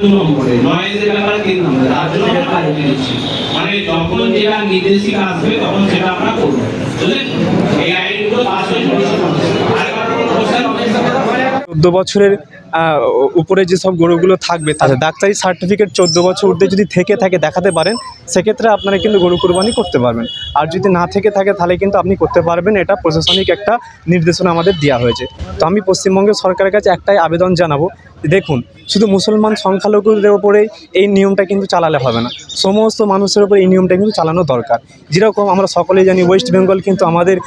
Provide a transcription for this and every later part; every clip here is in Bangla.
নম্বরে নয়েজের ব্যাপারে 3 নম্বরে তার জন্য আমরা কাজে দিচ্ছি, মানে যখন যেটা নির্দেশিকা আসবে তখন সেটা আমরা করবো, বুঝলেন? এই আইনগুলো পাস হয়ে আর কারণ 14 বছরের উপরে যেসব গরুগুলো থাকবে তাদের ডাক্তারি সার্টিফিকেট 14 বছর ঊর্ধ্বে যদি থেকে থাকে দেখাতে পারেন, সেক্ষেত্রে আপনারা কিন্তু গরু কোরবানি করতে পারবেন। আর যদি না থেকে থাকে তাহলে কিন্তু আপনি করতে পারবেন, এটা প্রশাসনিক একটা নির্দেশনা আমাদের দেওয়া হয়েছে। তো আমি পশ্চিমবঙ্গের সরকারের কাছে একটাই আবেদন জানাবো, দেখুন শুধু মুসলমান সংখ্যালঘুদের ওপরে এই নিয়মটা কিন্তু চালালে হবে না, সমস্ত মানুষের ওপর এই নিয়মটা কিন্তু চালানো দরকার। যেরকম আমরা সকলেই জানি ওয়েস্ট বেঙ্গল কিন্তু আমাদের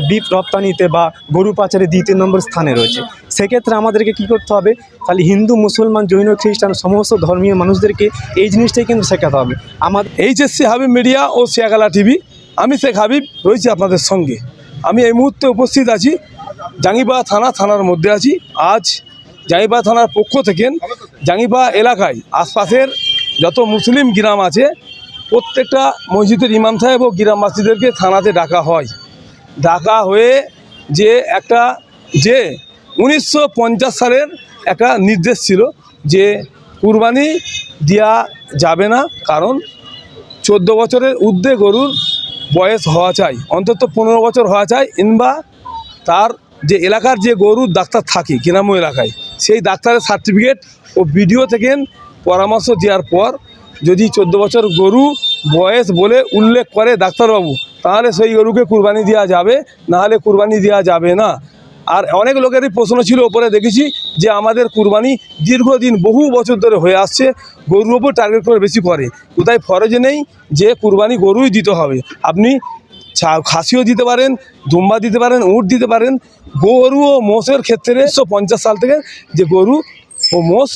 বিফ রপ্তানিতে বা গরু পাচারে 2-3 নম্বর স্থানে রয়েছে। সেক্ষেত্রে আমাদেরকে কী করতে হবে, তাহলে হিন্দু মুসলমান জৈন খ্রিস্টান সমস্ত ধর্মীয় মানুষদেরকে এই জিনিসটাই কিন্তু শেখাতে হবে। আমাদের এইচএসসি হাবিব মিডিয়া ও শিয়াগালা টিভি, আমি শেখ হাবিব রয়েছি আপনাদের সঙ্গে। আমি এই মুহূর্তে উপস্থিত আছি জাঙ্গিপাড়া থানার মধ্যে আছি। আজ জাঙ্গিপাড়া থানার পক্ষ থেকে জাঙ্গিপাড়া এলাকায় আশপাশের যত মুসলিম গ্রাম আছে প্রত্যেকটা মসজিদের ইমাম সাহেব ও গ্রামবাসীদেরকে থানাতে ডাকা হয়। ডাকা হয়ে যে 1950 সালের একটা নির্দেশ ছিল যে কুরবানি দেওয়া যাবে না, কারণ 14 বছরের ঊর্ধ্বে গরুর বয়স হওয়া চাই, অন্তত 15 বছর হওয়া চাই, কিংবা তার যে এলাকার যে গরুর ডাক্তার থাকে গ্রাম্য এলাকায় সেই ডাক্তারের সার্টিফিকেট ও ভিডিও থেকে পরামর্শ দেওয়ার পর যদি 14 বছর গরু বয়স বলে উল্লেখ করে ডাক্তারবাবু, তাহলে সেই গরুকে কুরবানি দেওয়া যাবে, নাহলে কুরবানি দেওয়া যাবে না। আর অনেক লোকেরই প্রশ্ন ছিল, ওপরে দেখেছি যে আমাদের কুরবানি দীর্ঘদিন বহু বছর ধরে হয়ে আসছে, গরুর ওপর টার্গেট করে বেশি করে, কোথায় ফরজে নেই যে কুরবানি গরুই দিতে হবে। আপনি খাসিও দিতে পারেন, দুম্বা দিতে পারেন, উট দিতে পারেন। গরু ও মোষের ক্ষেত্রে 1950 সাল থেকে যে গরু ও মোষ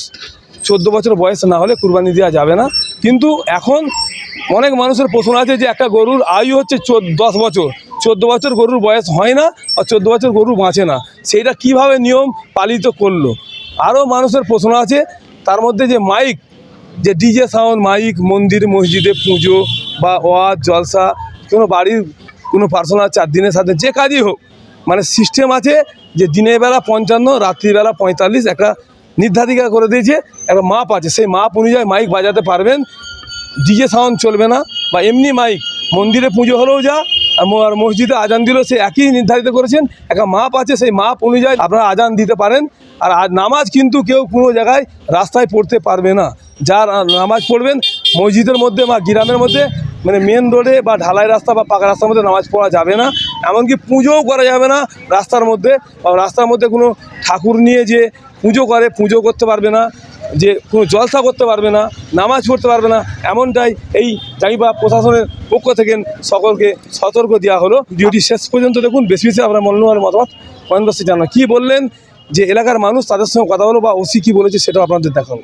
14 বছর বয়স না হলে কুরবানি দেওয়া যাবে না। কিন্তু এখন অনেক মানুষের প্রশ্ন আছে যে একটা গরুর আয়ু হচ্ছে 10 বছর, 14 বছর গরুর বয়স হয় না আর 14 বছর গরু বাঁচে না, সেইটা কিভাবে নিয়ম পালিত করলো। আরও মানুষের প্রশ্ন আছে, তার মধ্যে যে মাইক, যে ডিজে সাউন্ড মাইক মন্দির মসজিদে পুজো বা ওয়াজ জলসা, কোনো বাড়ির কোনো পার্সোনাল 4 দিনের সাথে যে কাজই হোক, মানে সিস্টেম আছে যে দিনের বেলা 55, রাত্রিবেলা 45, একটা নির্ধারিকা করে দিয়েছে, একটা মাপ আছে, সেই মাপ অনুযায়ী মাইক বাজাতে পারবেন। ডিজে সাউন্ড চলবে না, বা এমনি মাইক মন্দিরে পুজো হলেও যা আর মসজিদে আজান দিলেও সে একই নির্ধারিত করেছেন, একটা মাপ আছে, সেই মাপ অনুযায়ী আপনারা আজান দিতে পারেন। আর নামাজ কিন্তু কেউ কোনো জায়গায় রাস্তায় পড়তে পারবে না। যার নামাজ পড়বেন মসজিদের মধ্যে বা গ্রামের মধ্যে, মানে মেন রোডে বা ঢালাই রাস্তা বা পাকা রাস্তার মধ্যে নামাজ পড়া যাবে না, এমনকি পুজোও করা যাবে না রাস্তার মধ্যে। বা রাস্তার মধ্যে কোনো ঠাকুর নিয়ে যে পুজো করে পুজো করতে পারবে না, যে কোনো জলসা করতে পারবে না, নামাজ পড়তে পারবে না, এমনটাই এই জাঙ্গিপাড়া প্রশাসনের পক্ষ থেকে সকলকে সতর্ক দেওয়া হলো। ভিডিওটি শেষ পর্যন্ত দেখুন, বেশি বেশি আপনার মূল্যবান মতামত কমেন্ট বক্সে জানান। কী বললেন যে এলাকার মানুষ, তাদের সঙ্গে কথা হলো, বা ওসি কী বলেছে সেটাও আপনাদের দেখাবো।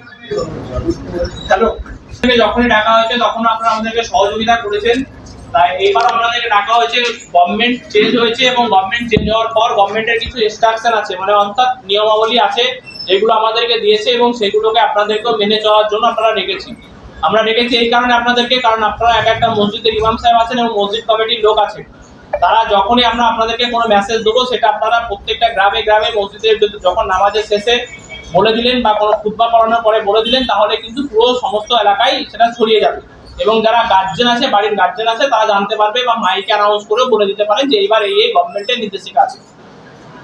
যখনই ডাকা হয়েছে তখন আপনারা আমাদেরকে সহযোগিতা করেছেন, তাই এবার আপনাদেরকে ডাকা হয়েছে। গভর্নমেন্ট চেঞ্জ হয়েছে এবং গভর্নমেন্ট চেঞ্জ হওয়ার পর গভর্নমেন্টের কিছু ইনস্ট্রাকশন আছে, মানে অর্থাৎ নিয়মাবলী আছে যেগুলো আমাদেরকে দিয়েছে এবং সেগুলোকে আপনাদেরকেও মেনে চলার জন্য আপনারা রেখেছি। আমরা রেখেছি এই কারণে আপনাদেরকে, কারণ আপনারা একটা মসজিদের ইমাম সাহেব আছেন এবং মসজিদ কমিটির লোক আছে, তারা যখনই আমরা আপনাদেরকে কোনো মেসেজ দেবো সেটা আপনারা প্রত্যেকটা গ্রামে গ্রামে মসজিদের যখন নামাজের শেষে বলে দিলেন বা কোনো খুতবা পড়ানোর পরে বলে দিলেন, তাহলে কিন্তু পুরো সমস্ত এলাকায় সেটা ছড়িয়ে যাবে এবং যারা গার্জেন আছে, বাড়ির গার্জেন আছে, তারা জানতে পারবে বা মাইকে অ্যানাউন্স করেও বলে দিতে পারেন যে এইবার এই গভর্নমেন্টের নির্দেশিকা আছে।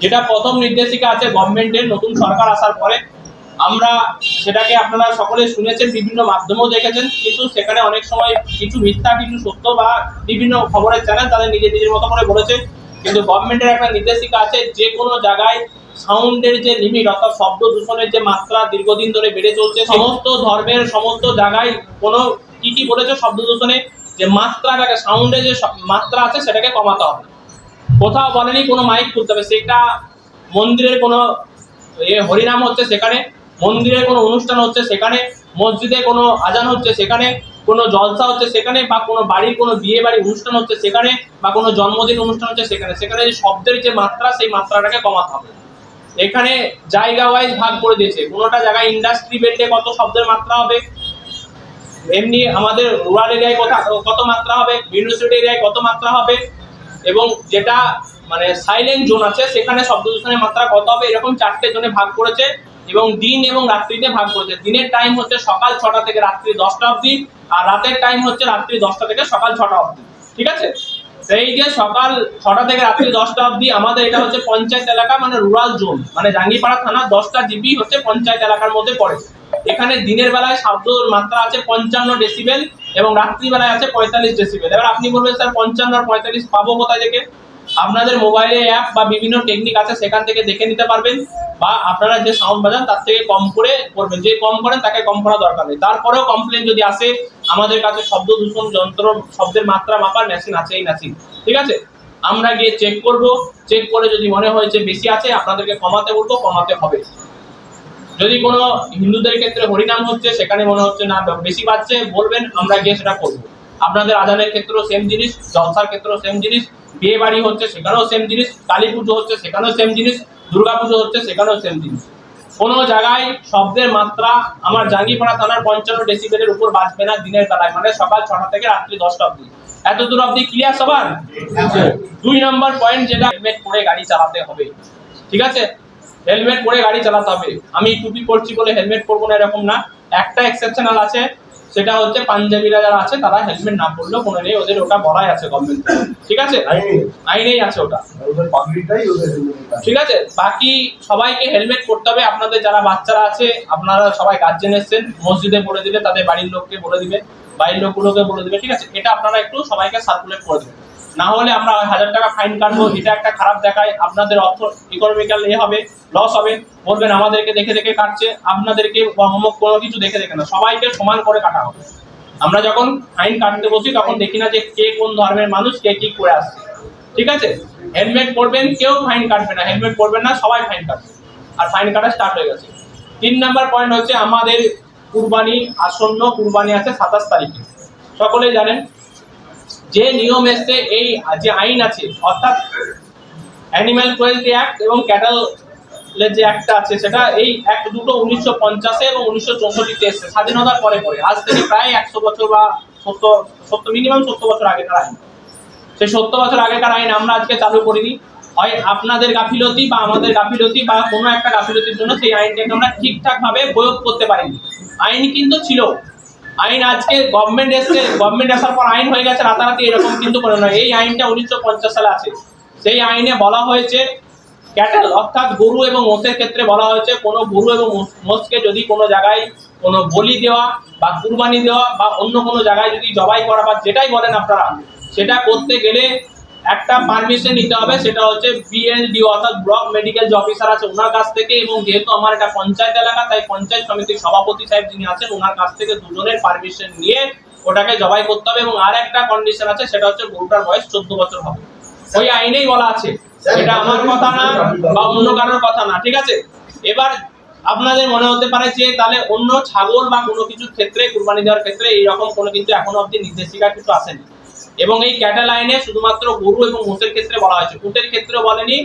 যেটা প্রথম নির্দেশিকা আছে গভর্নমেন্টের নতুন সরকার আসার পরে, আমরা সেটাকে আপনারা সকলে শুনেছেন, বিভিন্ন মাধ্যমেও দেখেছেন, কিন্তু সেখানে অনেক সময় কিছু মিথ্যা কিছু সত্য বা বিভিন্ন খবরের চ্যানেল তাদের নিজের মতো করে বলেছে। কিন্তু গভর্নমেন্টের একটা নির্দেশিকা আছে, যে কোনো জায়গায় সাউন্ডের যে লিমিট অর্থাৎ শব্দ দূষণের যে মাত্রা দীর্ঘদিন ধরে বেড়ে চলছে, সমস্ত ধর্মের সমস্ত জায়গায় কোনো কি বলেছে শব্দ দূষণে যে মাত্রাটাকে, সাউন্ডের যে মাত্রা আছে সেটাকে কমাতে হবে। কোথাও বলেনি কোনো মাইক খুলতে হবে, সেটা মন্দিরের কোনো হরিনাম হচ্ছে সেখানে, মন্দিরের কোনো অনুষ্ঠান হচ্ছে সেখানে, মসজিদে কোনো আজান হচ্ছে সেখানে, কোনো জলসা হচ্ছে সেখানে, বা কোনো বাড়ির কোনো বিয়ে বাড়ি অনুষ্ঠান হচ্ছে সেখানে, বা কোনো জন্মদিন অনুষ্ঠান হচ্ছে সেখানে, সেখানে যে শব্দের যে মাত্রা সেই মাত্রাটাকে কমাতে হবে। এখানে জায়গা ওয়াইজ ভাগ করে দিয়েছে, কোনোটা জায়গায় ইন্ডাস্ট্রি বেল্টে কত শব্দের মাত্রা হবে, এমনি আমাদের রুরাল এরিয়ায় কত মাত্রা হবে, ইউনিভার্সিটি এরিয়ায় কত মাত্রা হবে, এবং যেটা মানে সাইলেন্ট জোন আছে সেখানে শব্দ দূষণের মাত্রা কত হবে, এরকম 4টে জোনে ভাগ করেছে। এবং দিন এবং রাত্রিতে ভাগ করেছে। দিনের টাইম হচ্ছে সকাল 6টা থেকে রাত্রি 10টা অবধি, আর রাতের টাইম হচ্ছে রাত্রি 10টা থেকে সকাল 6টা অবধি। ঠিক আছে, এই যে সকাল 6টা থেকে রাত্রি 10টা অবধি আমাদের এটা হচ্ছে পঞ্চায়েত এলাকা, মানে রুরাল জোন, মানে জাঙ্গিপাড়া থানা 10টা জিবি হচ্ছে পঞ্চায়েত এলাকার মধ্যে পড়ে। এখানে দিনের বেলায় শব্দর মাত্রা আছে 55 ডেসিবেল এবং রাত্রিবেলায় আছে 45 ডেসিবেল। এবার আপনি বলবেন স্যার 55 আর 45 পাবো কোথায় থেকে? আপনাদের মোবাইলে অ্যাপ বা বিভিন্ন টেকনিক আছে, সেখান থেকে দেখে নিতে পারবেন, বা আপনারা যে সাউন্ড বাজান তার থেকে কম করে করবেন। যে কম করেন তাকে কম করা দরকার নেই। তারপরেও কমপ্লেন যদি আসে, আমাদের কাছে শব্দ দূষণ যন্ত্র, শব্দের মাত্রা মাপার মেশিন আছে, এই মেশিন। ঠিক আছে, আমরা গিয়ে চেক করব, চেক করে যদি মনে হয় যে বেশি আছে, আপনাদেরকে কমাতে বলবো, কমাতে হবে। যদি কোনো হিন্দুদের ক্ষেত্রে হরিনাম হচ্ছে, সেখানে মনে হচ্ছে না বেশি বাজছে, বলবেন, আমরা গিয়ে সেটা করবো। আপনাদের আজানের ক্ষেত্রেও সেম জিনিস, জলসার ক্ষেত্রেও সেম জিনিস, বিয়ে বাড়ি হচ্ছে সেখানেও সেম জিনিস, কালী পুজো হচ্ছে সেখানেও সেম জিনিস, দুর্গা পুজো হচ্ছে সেখানেও সেম জিনিস। কোনো জায়গায় শব্দের মাত্রা আমার জাঙ্গিপাড়া থানার 55 ডেসিবেলের উপর বাজবে না দিনের বেলায়, মানে সকাল 6টা থেকে রাত্রি 10টা অবধি। এত দূর অবধি ক্লিয়ার সবার? 2 নম্বর পয়েন্ট, যেটা হেলমেট পরে গাড়ি চালাতে হবে। ঠিক আছে, হেলমেট পরে গাড়ি চালাতে হবে। আমি টুপি পরছি বলে হেলমেট পরবো না এরকম না। একটা এক্সেপশনাল আছে, সেটা হচ্ছে পাঞ্জাবিরা যারা আছে তারা হেলমেট না পরলেও কোনো নেই, ওদের ওটা বলাই আছে গভর্নমেন্ট। ঠিক আছে, আইনেই আছে ওটা। ঠিক আছে, বাকি সবাইকে হেলমেট পরতে হবে। আপনাদের যারা বাচ্চারা আছে, আপনারা সবাই গার্জেন এসেছেন, মসজিদে বলে দিলে তাদের বাড়ির লোককে বলে দিবে, বাড়ির লোকগুলোকে বলে দিবে। ঠিক আছে, এটা আপনারা একটু সবাইকে সার্কুলেট করে দেবেন। না হলে আমরা 1000 টাকা ফাইন কাটবো, এটা একটা খারাপ দেখায়, আপনাদের অর্থ ইকোনমিক্যাল হবে, লস হবে। বলবেন আমাদেরকে দেখে দেখে কাটছে, আপনাদেরকে কোনো কিছু দেখে দেখে না, সবাইকে সমান করে কাটা হবে। আমরা যখন ফাইন কাটতে বসি তখন দেখি না যে কে কোন ধর্মের মানুষ, কে কি করে আসছে। ঠিক আছে, হেলমেট পরবেন, কেউ ফাইন কাটবে না। হেলমেট পরবেন না, সবাই ফাইন কাটবে। আর ফাইন কাটা স্টার্ট হয়ে গেছে। 3 নাম্বার পয়েন্ট হচ্ছে আমাদের কুরবানি আসন্ন, কুরবানি আছে 27 তারিখে। সকলেই জানেন যে নিয়ম এসছে, এই যে আইন আছে, অর্থাৎ অ্যানিম্যাল ক্রুয়েলটি অ্যাক্ট এবং ক্যাটল যে অ্যাক্টটা আছে, সেটা এই অ্যাক্ট দুটো 1950 এবং 1964 এসছে, স্বাধীনতার পরে পরে। আজ থেকে প্রায় 100 বছর বা 70 মিনিমাম 70 বছর আগেকার আইন। সেই 70 বছর আগেকার আইন আমরা আজকে চালু করিনি, হয় আপনাদের গাফিলতি বা আমাদের গাফিলতি বা কোনো একটা গাফিলতির জন্য সেই আইনটাকে আমরা ঠিকঠাক ভাবে প্রয়োগ করতে পারিনি। আইন কিন্তু ছিল, আইন আজকে গভর্নমেন্ট এসছে, গভর্নমেন্ট আসার পর আইন হয়ে গেছে রাতারাতি, এরকম কিন্তু করে নয়। এই আইনটা 1950 সালে আছে। সেই আইনে বলা হয়েছে ক্যাটেল অর্থাৎ গরু এবং মোষের ক্ষেত্রে বলা হয়েছে, কোনো গরু এবং মোষকে যদি কোনো জায়গায় কোনো বলি দেওয়া বা কুরবানি দেওয়া বা অন্য কোনো জায়গায় যদি জবাই করা বা যেটাই বলেন আপনারা, সেটা করতে গেলে একটা পারমিশন নিতে হবে। সেটা হচ্ছে বিএলডিও অর্থাৎ ব্লক মেডিকেল যে অফিসার আছে ওনার কাছ থেকে, এবং যেহেতু আমার এটা পঞ্চায়েত এলাকা, তাই পঞ্চায়েত সমিতির সভাপতি সাহেব যিনি আছেন ওনার কাছ থেকে দুজনের পারমিশন নিয়ে ওটাকে জবাই করতে হবে। এবং আর একটা কন্ডিশন আছে, সেটা হচ্ছে গরুটার বয়স 14 বছর হবে। ওই আইনেই বলা আছে, এটা আমার কথা না বা অন্য কারোর কথা না। ঠিক আছে, এবার আপনাদের মনে হতে পারে যে তাহলে অন্য ছাগল বা কোনো কিছুর ক্ষেত্রে, কুরবানি দেওয়ার ক্ষেত্রে এইরকম কোনো কিন্তু এখনো অবধি নির্দেশিকা কিছু আসেনি। এবং এই ক্যাটেল আইনে শুধুমাত্র গরু এবং মোষের ক্ষেত্রে বলা হয়েছে, উটের ক্ষেত্রেও বলেনি,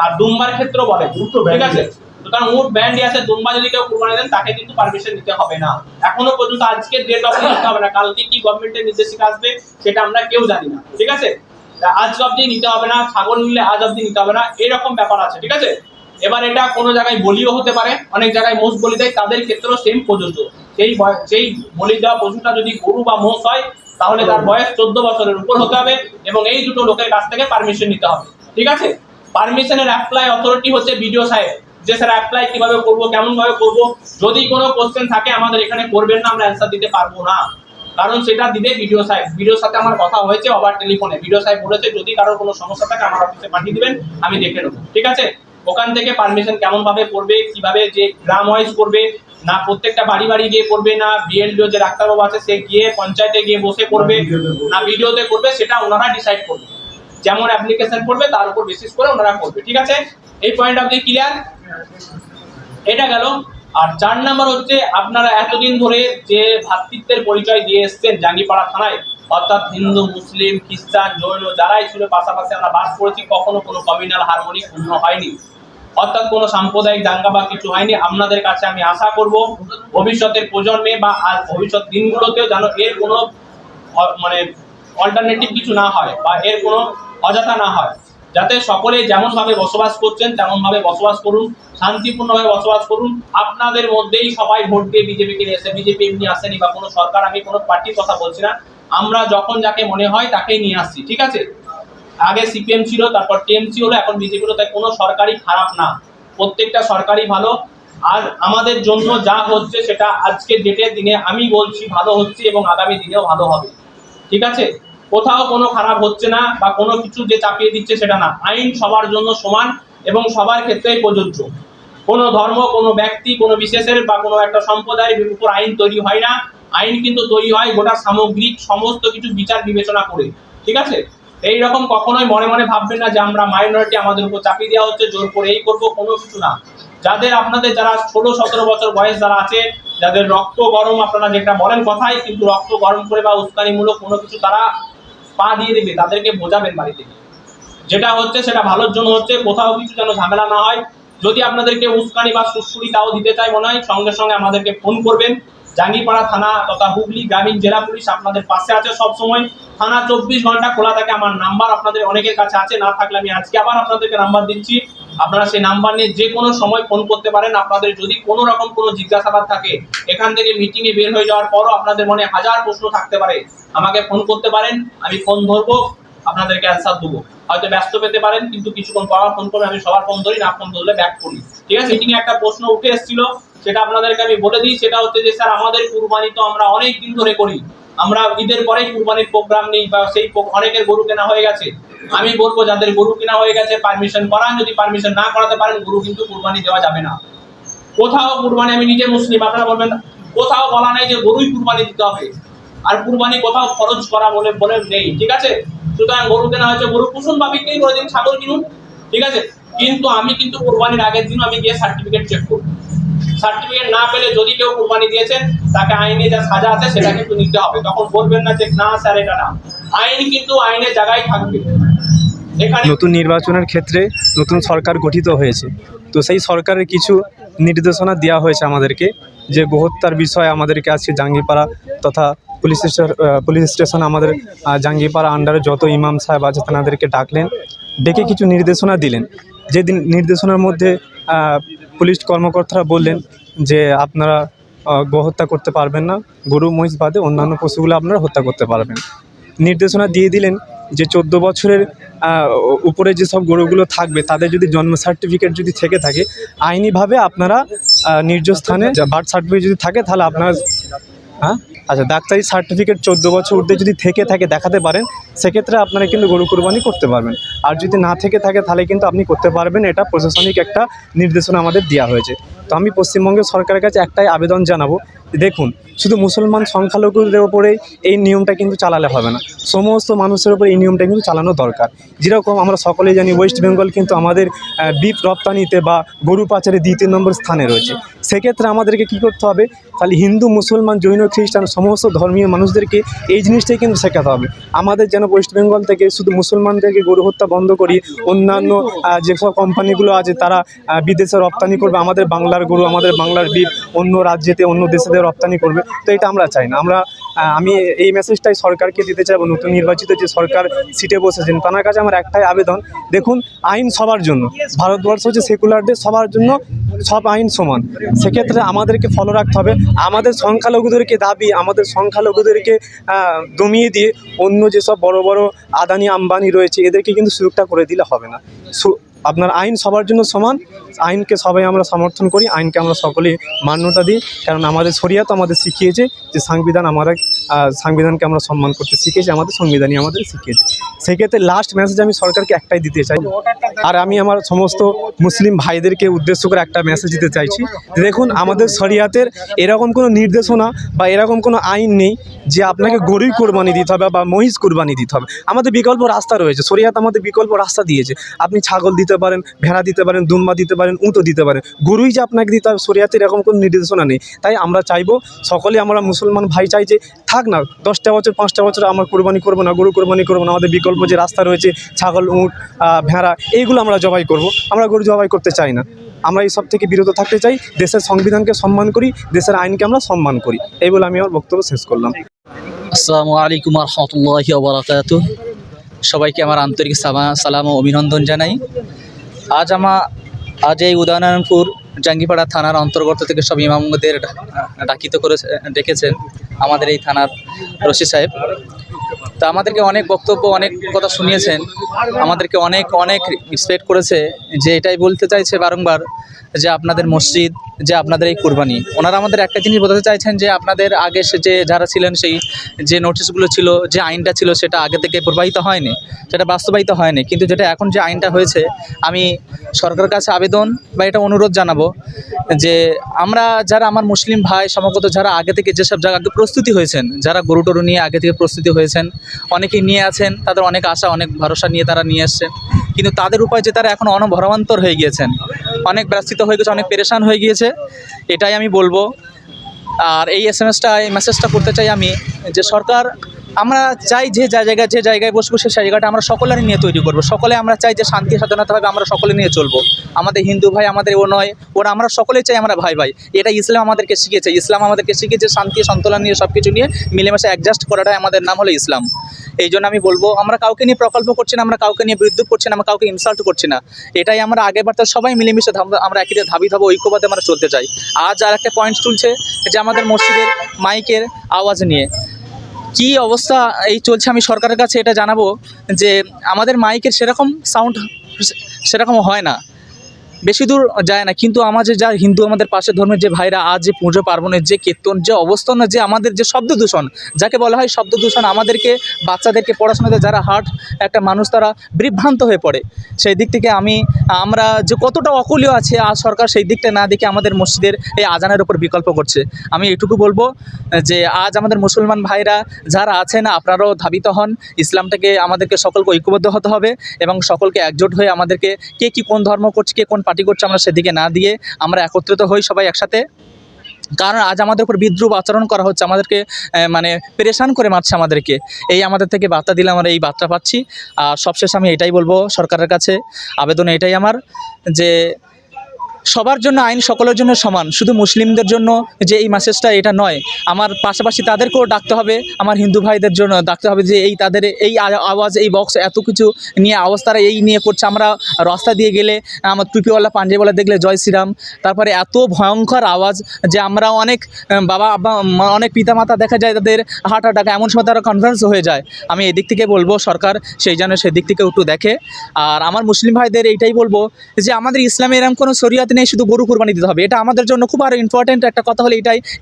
আর দুম্বার ক্ষেত্রেও বলে। ঠিক আছে, সুতরাং উট ব্যান্ডই আছে, দুম্বা যদি কেউ কুরবানি দেন তাকে কিন্তু পারমিশন নিতে হবে না। এখনো পর্যন্ত আজকের ডেট অবধি নিতে হবে না, কালকে কি গভর্নমেন্টের নির্দেশিকা আসবে সেটা আমরা কেউ জানি না। ঠিক আছে, আজ অবধি নিতে হবে না, ছাগল নিলে আজ অবধি নিতে হবে না, এরকম ব্যাপার আছে। ঠিক আছে, এবার এটা কোনো জায়গায় বলিও হতে পারে, অনেক জায়গায় মোষ বলি দেয়, তাদের ক্ষেত্রেও সেম প্রযোজ্য। সেই বলি দেওয়া পশুটা যদি গরু বা মোষ হয়, তাহলে তার বয়স 14 বছরের উপর হতে হবে এবং এই দুটো লোকের কাছ থেকে পারমিশন নিতে হবে। ঠিক আছে, পারমিশনের অ্যাপ্লাই অথরিটি হচ্ছে বিডিও সাহেব। যে স্যার অ্যাপ্লাই কিভাবে করব, কেমন ভাবে করব, যদি কোনো কোশ্চেন থাকে আমাদের এখানে করবেন না, আমরা অ্যান্সার দিতে পারবো না, কারণ সেটা দিবে বিডিও সাহেব। বিডিওর সাথে আমার কথা হয়েছে ওভার টেলিফোনে, বিডিও সাহেব বলেছে যদি কারোর কোনো সমস্যা থাকে আমার অফিসে পাঠিয়ে দিবেন, আমি দেখে নেবো। ঠিক আছে, ওখান থেকে পারমিশন কেমন ভাবে করবে, কিভাবে, যে গ্রাম ওয়াইজ করবে না প্রত্যেকটা বাড়ি বাড়ি গিয়ে করবে, না বিএলডিও যে ডাক্তারবাবু আছে সে গিয়ে পঞ্চায়েতে গিয়ে বসে করবে, না ভিডিওতে করবে, সেটা ওনারা ডিসাইড করবে। যেমন অ্যাপ্লিকেশন করবে তার উপর বেসিস করে ওনারা করবে। ঠিক আছে, এই পয়েন্ট আপনি ক্লিয়ার? এটা গেল। আর 4 নাম্বার হচ্ছে, আপনারা এতদিন ধরে যে ভ্রাতৃত্বের পরিচয় দিয়ে এসছেন জাঙ্গিপাড়া থানায়, অর্থাৎ হিন্দু, মুসলিম, খ্রিস্টান, জৈন যারাই ছিল পাশাপাশি আমরা বাস করেছি, কখনো কোনো কমিউনাল হারমোনি পূর্ণ হয়নি, অর্থাৎ কোনো সাম্প্রদায়িক দাঙ্গা বা কিছু হয়নি। আপনাদের কাছে আমি আশা করব ভবিষ্যতের প্রজন্মে বা ভবিষ্যৎ দিনগুলোতেও যেন এর কোনো মানে অল্টারনেটিভ কিছু না হয় বা এর কোনো অযথা না হয়। যাতে সকলে যেমনভাবে বসবাস করছেন তেমনভাবে বসবাস করুন, শান্তিপূর্ণভাবে বসবাস করুন। আপনাদের মধ্যেই সবাই ভোট দিয়ে বিজেপিকে নিয়েছে, বিজেপি এমনি আসেনি বা কোনো সরকার, আমি কোনো পার্টির কথা বলছি না, আমরা যখন যাকে মনে হয় তাকেই নিয়ে আসছি, ঠিক আছে? আগে সিপিএম ছিল, তারপর টিএমসি হলো, এখন বিজেপি হলো, তাই কোনো সরকারই খারাপ না, প্রত্যেকটা সরকারই ভালো। আর আমাদের জন্য যা হচ্ছে সেটা আজকের ডেটের দিনে আমি বলছি ভালো হচ্ছে এবং আগামী দিনেও ভালো হবে, ঠিক আছে? কোথাও কোনো খারাপ হচ্ছে না বা কোনো কিছু যে চাপিয়ে দিচ্ছে সেটা না। আইন সবার জন্য সমান এবং সবার ক্ষেত্রেই প্রযোজ্য। কোনো ধর্ম, কোনো ব্যক্তি, কোনো বিশেষের বা কোনো একটা সম্প্রদায়ের উপর আইন তৈরি হয় না। আইন কিন্তু তৈরি হয় গোটা সামগ্রিক সমস্ত কিছু বিচার বিবেচনা করে, ঠিক আছে? এইরকম কখনোই মনে মনে ভাববেন না যে আমরা মাইনরিটি, আমাদের উপর চাপিয়ে দেওয়া হচ্ছে, জোর করে এই করবো, কোনো কিছু না। যাদের আপনাদের যারা 16-17 বছর বয়স যারা আছে, যাদের রক্ত গরম, আপনারা যেটা বলেন কথাই, কিন্তু রক্ত গরম করে বা উস্কানিমূলক কোনো কিছু তারা পা দিয়ে দেবে, তাদেরকে বোঝাবেন বাড়িতে, যেটা হচ্ছে সেটা ভালোর জন্য হচ্ছে, কোথাও কিছু যেন ঝামেলা না হয়। যদি আপনাদেরকে উস্কানি বা সুড়সুড়ি তাও দিতে চাই মনে হয়, সঙ্গে সঙ্গে আমাদেরকে ফোন করবেন। জাঙ্গিপাড়া থানা তথা হুগলি গ্রামীণ জেলা পুলিশ আপনাদের পাশে আছে সব সময়। থানা 24 ঘন্টা খোলা থাকে। আমার নাম্বার আপনাদের অনেকের কাছে আছে, না থাকলে আমি আজকে আবার আপনাদেরকে নাম্বার দিচ্ছি, আপনারা সেই নাম্বার নিয়ে যে কোনো সময় ফোন করতে পারেন। আপনাদের যদি কোনো রকম কোনো জিজ্ঞাসাবাদ থাকে, এখান থেকে মিটিং এ বের হয়ে যাওয়ার পরও আপনাদের মনে হাজার প্রশ্ন থাকতে পারে, আমাকে ফোন করতে পারেন, আমি ফোন ধরবো, আপনাদেরকে অ্যান্সার দেবো। হয়তো ব্যস্ত পেতে পারেন, কিন্তু কিছুক্ষণ পর ফোন করবে, আমি সবার ফোন ধরি না, ফোন ধরলে ব্যাক করি, ঠিক আছে? মিটিং এ একটা প্রশ্ন উঠে এসেছিল, সেটা আপনাদেরকে আমি বলে দিই। সেটা হচ্ছে যে স্যার, আমাদের কুরবানি তো আমরা অনেক দিন ধরে করি, আমরা ঈদের পরেই কুরবানির প্রোগ্রাম নিই, বা সেই অনেকের গরু কেনা হয়ে গেছে। আমি বলবো যাদের গরু কেনা হয়ে গেছে পারমিশন করান, যদি পারমিশন না করাতে পারেন গরু কিন্তু কুরবানি দেওয়া যাবে না। কোথাও কুরবানি, আমি নিজে মুসলিম, আপনারা বলবেন কোথাও বলা নাই যে গরুই কুরবানি দিতে হবে, আর কুরবানি কোথাও খরচ করা বলে বলে নেই, ঠিক আছে? সুতরাং গরু কেনা হয়েছে, গরু পুষুন বা বিক্রি করে দিন, ছাগল কিনুন, ঠিক আছে? কিন্তু আমি কিন্তু কুরবানির আগের দিন আমি গিয়ে সার্টিফিকেট চেক করব। সার্টিফিকেট না পেলে যদি কেউ কুরবানি দিয়েছেন, তাকে আইনে যা সাজা আছে সেটা কিন্তু নিতে হবে। তখন বলবেন না যে না স্যার এটা না, আইন কিন্তু আইনের জায়গায় থাকবে। এখানে নতুন নির্বাচনের ক্ষেত্রে নতুন সরকার গঠিত হয়েছে, তো সেই সরকারের কিছু নির্দেশনা দেওয়া হয়েছে আমাদেরকে, যে গোহত্যার বিষয়ে আমাদেরকে আজকে জাঙ্গিপাড়া তথা পুলিশ স্টেশন, আমাদের জাঙ্গিপাড়া আন্ডারে যত ইমাম সাহেব আছে তাদেরকে ডাকলেন, ডেকে কিছু নির্দেশনা দিলেন। যে নির্দেশনার মধ্যে পুলিশ কর্মকর্তারা বললেন যে আপনারা গোহত্যা করতে পারবেন না, গরু মহিষ বাদে অন্যান্য পশুগুলো আপনারা হত্যা করতে পারবেন। নির্দেশনা দিয়ে দিলেন যে 14 বছরের উপরে যেসব গরুগুলো থাকবে তাদের যদি জন্ম সার্টিফিকেট যদি থেকে থাকে, আইনিভাবে আপনারা নিজ স্থানে বার্থ সার্টিফিকেট যদি থাকে তাহলে আপনারা আচ্ছা ডাক্তারি সার্টিফিকেট 14 বছর ঊর্ধ্বে যদি থেকে থাকে দেখাতে পারেন, সেক্ষেত্রে আপনারা কিন্তু গরু কুরবানি করতে পারবেন। আর যদি না থেকে থাকে তাহলে কিন্তু আপনি করতে পারবেন, এটা প্রশাসনিক একটা নির্দেশনা আমাদের দেওয়া হয়েছে। তো আমি পশ্চিমবঙ্গের সরকারের কাছে একটাই আবেদন জানাবো, দেখুন শুধু মুসলমান সংখ্যালঘুদের ওপরে এই নিয়মটা কিন্তু চালালে হবে না, সমস্ত মানুষের ওপর এই নিয়মটা কিন্তু চালানো দরকার। যেরকম আমরা সকলেই জানি ওয়েস্ট বেঙ্গল কিন্তু আমাদের বিফ রপ্তানিতে বা গরু পাচারে 2 নম্বর স্থানে রয়েছে। সেক্ষেত্রে আমাদেরকে কী করতে হবে, খালি হিন্দু, মুসলমান, জৈন, খ্রিস্টান সমস্ত ধর্মীয় মানুষদেরকে এই জিনিসটাই কিন্তু শেখাতে হবে। আমাদের যেন ওয়েস্ট বেঙ্গল থেকে শুধু মুসলমানদেরকে গরু হত্যা বন্ধ করি, অন্যান্য যেসব কোম্পানিগুলো আছে তারা বিদেশে রপ্তানি করবে আমাদের বাংলার গরু, আমাদের বাংলার বিফ অন্য রাজ্যেতে অন্য দেশেতে রপ্তানি করবে, তো এটা আমরা চাই না। আমি এই মেসেজটাই সরকারকে দিতে চাইবো, নতুন নির্বাচিত যে সরকার সিটে বসেছেন তার কাছে আমার একটাই আবেদন, দেখুন আইন সবার জন্য, ভারতবর্ষ হচ্ছে সেকুলার দেশ, সবার জন্য সব আইন সমান। সেক্ষেত্রে আমাদেরকে ফলো রাখতে হবে। আমাদের সংখ্যালঘুদেরকে দাবি, আমাদের সংখ্যালঘুদেরকে দমিয়ে দিয়ে অন্য যেসব বড় বড় আদানি আম্বানি রয়েছে এদেরকে কিন্তু সুযোগটা করে দিলে হবে না। আপনার আইন সবার জন্য সমান, আইনকে সবাই আমরা সমর্থন করি, আইনকে আমরা সকলেই মান্যতা দিই, কারণ আমাদের শরিয়াত আমাদের শিখিয়েছে যে সংবিধানকে আমরা সম্মান করতে শিখেছি, আমাদের সংবিধানই আমাদের শিখিয়েছে। সেক্ষেত্রে লাস্ট মেসেজ আমি সরকারকে একটাই দিতে চাই, আর আমি আমার সমস্ত মুসলিম ভাইদেরকে উদ্দেশ্য করে একটা মেসেজ দিতে চাইছি, দেখুন আমাদের শরিয়াতের এরকম কোনো নির্দেশনা বা এরকম কোনো আইন নেই যে আপনাকে গরুই কোরবানি দিতে হবে বা মহিষ কোরবানি দিতে হবে। আমাদের বিকল্প রাস্তা রয়েছে, শরিয়াত আমাদের বিকল্প রাস্তা দিয়েছে। আপনি ছাগল দিতে পারেন, ভেড়া দিতে পারেন, দুম্বা দিতে পারেন, উঁটও দিতে পারেন, গরুই যে আপনাকে দিতে হবে শরিয়াতের এরকম কোনো নির্দেশনা নেই। তাই আমরা চাইবো, সকলে আমরা মুসলমান ভাই চাই যে থাক না 10টা বছর 5টা বছর আমরা কোরবানি করবো না, গরু কোরবানি করবো না, আমাদের বিকল্প যে রাস্তা রয়েছে ছাগল, উঁট, ভেড়া এইগুলো আমরা জবাই করব, আমরা গরু জবাই করতে চাই না। আমরা এই সব থেকে বিরত থাকতে চাই, দেশের সংবিধানকে সম্মান করি, দেশের আইনকে আমরা সম্মান করি, এই বলে আমি আমার বক্তব্য শেষ করলাম। আসসালামু আলাইকুম রহমতুল্লাহি ওয়া বারাকাতুহু। সবাইকে আমার আন্তরিক সালাম ও অভিনন্দন জানাই। আজ এই উদয়নারায়ণপুর জাঙ্গিপাড়া থানার অন্তর্গত থেকে সব ইমামদের ডেকেছেন আমাদের এই থানার রশি সাহেব। তা আমাদেরকে অনেক বক্তব্য, অনেক কথা শুনিয়েছেন, আমাদেরকে অনেক রেসপেক্ট করেছে। যে এটাই বলতে চাইছে বারংবার যে আপনাদের মসজিদ, যে আপনাদের এই কুরবানি, ওনারা আমাদের একটা জিনিস বোঝাতে চাইছেন যে আপনাদের আগে যে যারা ছিলেন, সেই যে নোটিশগুলো ছিল, যে আইনটা ছিল, সেটা আগে থেকে প্রবাহিত হয়নি, সেটা বাস্তবায়িত হয়নি। কিন্তু যেটা এখন যে আইনটা হয়েছে, আমি সরকারের কাছে আবেদন বা এটা অনুরোধ জানাবো যে আমরা যারা আমার মুসলিম ভাই সমাগত, যারা আগে থেকে যেসব জায়গায় প্রস্তুতি হয়েছেন, যারা গরু টরু নিয়ে আগে থেকে প্রস্তুতি হয়েছেন, অনেকেই নিয়ে আছেন, তাদের অনেক আশা, অনেক ভরসা নিয়ে তারা নিয়ে এসছেন, কিন্তু তাদের উপায় যে তারা এখন অনভরমান্তর হয়ে গিয়েছেন, অনেক ব্যস্ত হয়ে গেছে, অনেক পেরেশান হয়ে গিয়েছে। এটাই আমি বলবো। আর এই মেসেজটা করতে চাই আমি যে সরকার, আমরা চাই যে জায়গায় বসবো সেই জায়গাটা আমরা সকলেরই নিয়ে তৈরি করবো। সকলে আমরা চাই যে শান্তি স্বাধীনতাভাবে আমরা সকলে নিয়ে চলবো। আমাদের হিন্দু ভাই আমাদের ও নয়, ওরা আমরা সকলেই চাই আমরা ভাই। এটা ইসলাম আমাদেরকে শিখিয়েছে। ইসলাম আমাদেরকে শিখিয়েছে শান্তি সন্তোলন নিয়ে সব কিছু নিয়ে মিলেমিশে অ্যাডজাস্ট করাটাই আমাদের নাম হলো ইসলাম। এই জন্য আমি বলবো, আমরা কাউকে নিয়ে প্রকল্প করছি না, আমরা কাউকে নিয়ে বিদ্রুপ করছি না, আমরা কাউকে ইনসাল্ট করছি না। এটাই আমরা আগে বাড়তে সবাই মিলেমিশে আমরা একই ধাবি ঐক্যবদ্ধে আমরা চলতে চাই। আজ আর একটা পয়েন্ট চলছে যে আমাদের মসজিদের মাইকের আওয়াজ নিয়ে কি অবস্থা এই চলছে। আমি সরকারের কাছে এটা জানাবো যে আমাদের মাইকের সেরকম সাউন্ড সেরকম হয় না, বেশি দূর যায় না, কিন্তু আমাদের যা হিন্দু, আমাদের পাশের ধর্মের যে ভাইরা আজ যে পুজো পার্বণের যে কীর্তন, যে অবস্থান, যে আমাদের যে শব্দ দূষণ, যাকে বলা হয় শব্দ দূষণ, আমাদেরকে বাচ্চাদেরকে পড়াশোনাতে যারা একটা মানুষ তারা বিভ্রান্ত হয়ে পড়ে। সেই দিক থেকে আমরা যে কতটা অকুলীয় আছে, আজ সরকার সেই দিকটা না দেখে আমাদের মসজিদের এই আজানের উপর বিকল্প করছে। আমি এটুকু বলবো যে আজ আমাদের মুসলমান ভাইরা যারা আছেন, আপনারাও ধাবিত হন, ইসলামটাকে আমাদেরকে সকলকে ঐক্যবদ্ধ হতে হবে এবং সকলকে একজোট হয়ে আমাদেরকে কে কি কোন ধর্ম করছে, কে কোন পার্টি করছে, আমরা সেদিকে না দিয়ে আমরা একত্রিত হই সবাই একসাথে। কারণ আজ আমাদের উপর বিদ্রুপ আচরণ করা হচ্ছে, আমাদেরকে পেরেশান করে মারছে আমাদেরকে। এই আমাদের থেকে বার্তা দিলে আমরা এই বার্তা পাচ্ছি। আর সবশেষে আমি এটাই বলবো সরকারের কাছে আবেদন এটাই আমার, যে সবার জন্য আইন সকলের জন্য সমান, শুধু মুসলিমদের জন্য যে এই মেসেজটা এটা নয়, আমার পাশাপাশি তাদেরকেও ডাকতে হবে, আমার হিন্দু ভাইদের জন্য ডাকতে হবে যে তাদের এই আওয়াজ, এই বক্স এত কিছু নিয়ে আওয়াজ তারা এই নিয়ে করছে। আমরা রাস্তা দিয়ে গেলে আমার টুপিওয়ালা পাঞ্জাবিওয়ালা দেখলে জয় শ্রীরাম, তারপরে এত ভয়ঙ্কর আওয়াজ যে আমরা অনেক অনেক পিতামাতা দেখা যায় তাদের হার্ট অ্যাটাক, এমন সময় তারা কনফারেন্স হয়ে যায়। আমি এদিক থেকে বলবো সরকার সেদিক থেকে একটু দেখে। আর আমার মুসলিম ভাইদের এইটাই বলবো যে আমাদের ইসলামে এরকম কোনো শরিয়াত নেই শুধু গরু কুরবানি দিতে হবে। এটা আমাদের জন্য খুব আরও ইম্পর্টেন্ট একটা কথা হলো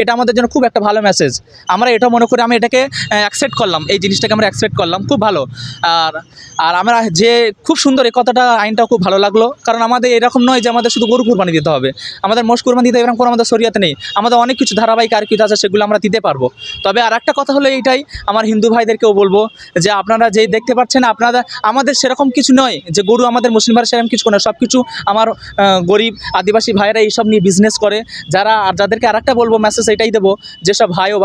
এটা আমাদের জন্য খুব একটা ভালো মেসেজ। আমরা এটা মনে করি, আমি এটাকে অ্যাকসেপ্ট করলাম, এই জিনিসটাকে আমরা অ্যাকসেপ্ট করলাম, খুব ভালো। আর আমরা যে খুব সুন্দর এই কথাটা, আইনটাও খুব ভালো লাগলো। কারণ আমাদের এরকম নয় যে আমাদের শুধু গরু কুরবানি দিতে হবে, আমাদের মোষ কুরবানি দিতে এরকম কোনো আমাদের শরিয়াতে নেই। আমাদের অনেক কিছু ধারাবাহিক আর কিছু আছে, সেগুলো আমরা দিতে পারবো। তবে আর একটা কথা হলো এইটাই, আমার হিন্দু ভাইদেরকেও বলবো যে আপনারা যে দেখতে পাচ্ছেন, আমাদের সেরকম কিছু নয় যে গরু আমাদের মুসলিম ভাইরা সেরকম কিছু নয়। সব কিছু আমার গরিব আদিবাসী ভাইরা এইসব নিয়ে বিজনেস করে। যাদেরকে আর একটা বলবো মেসেজ এটাই দেবো, যেসব ভাই ও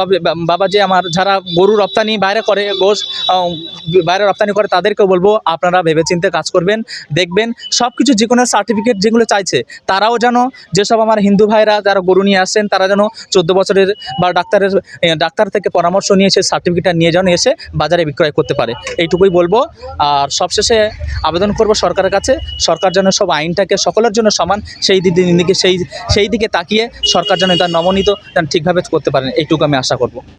বাবা যে আমার যারা গরু রপ্তানি বাইরে করে, গোশ বাইরে রপ্তানি করে, তাদেরকেও বলবো আপনারা ভেবেচিন্তে কাজ করবেন, দেখবেন সব কিছু, যে কোনো সার্টিফিকেট যেগুলো চাইছে তারাও যেন, যেসব আমার হিন্দু ভাইরা যারা গরু নিয়ে আসছেন তারা যেন 14 বছরের বা ডাক্তার থেকে পরামর্শ নিয়ে সেই সার্টিফিকেটটা নিয়ে যেন এসে বাজারে বিক্রয় করতে পারে, এইটুকুই বলবো। আর সবশেষে আবেদন করব সরকারের কাছে, সরকার যেন সব আইনটাকে সকলের জন্য সমান সেই দিকে তাকিয়ে সরকার যেন এটা নমনীত ঠিকভাবে করতে পারেন, এইটুকু আমি আশা করব।